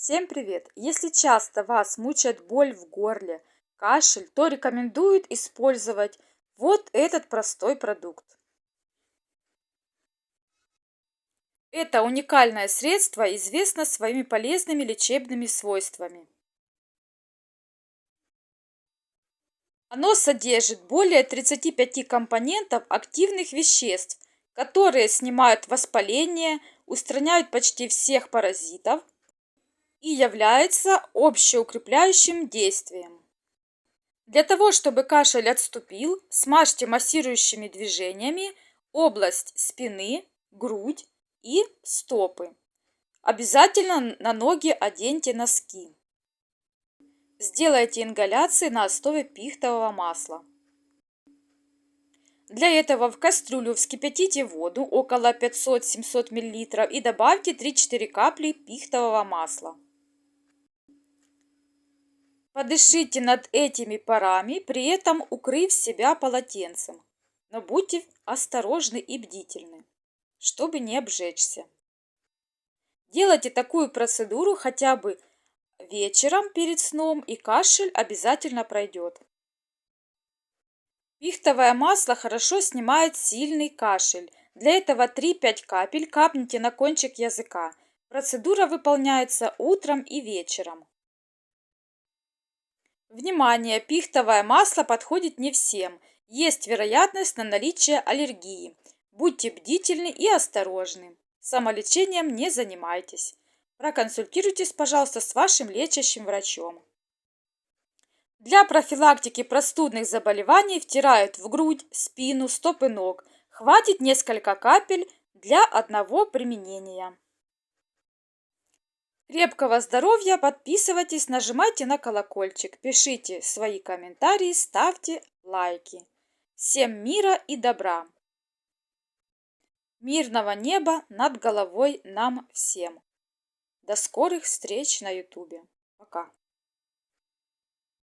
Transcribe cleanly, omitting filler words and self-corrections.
Всем привет! Если часто вас мучает боль в горле, кашель, то рекомендуют использовать вот этот простой продукт. Это уникальное средство известно своими полезными лечебными свойствами. Оно содержит более 35 компонентов активных веществ, которые снимают воспаление, устраняют почти всех паразитов и является общеукрепляющим действием. Для того, чтобы кашель отступил, смажьте массирующими движениями область спины, грудь и стопы. Обязательно на ноги оденьте носки. Сделайте ингаляции на основе пихтового масла. Для этого в кастрюлю вскипятите воду около 500-700 мл и добавьте 3-4 капли пихтового масла. Подышите над этими парами, при этом укрыв себя полотенцем. Но будьте осторожны и бдительны, чтобы не обжечься. Делайте такую процедуру хотя бы вечером перед сном, и кашель обязательно пройдет. Пихтовое масло хорошо снимает сильный кашель. Для этого 3-5 капель капните на кончик языка. Процедура выполняется утром и вечером. Внимание! Пихтовое масло подходит не всем. Есть вероятность на наличие аллергии. Будьте бдительны и осторожны. Самолечением не занимайтесь. Проконсультируйтесь, пожалуйста, с вашим лечащим врачом. Для профилактики простудных заболеваний втирают в грудь, спину, стопы ног. Хватит несколько капель для одного применения. Крепкого здоровья, подписывайтесь, нажимайте на колокольчик, пишите свои комментарии, ставьте лайки. Всем мира и добра. Мирного неба над головой нам всем. До скорых встреч на ютубе. Пока.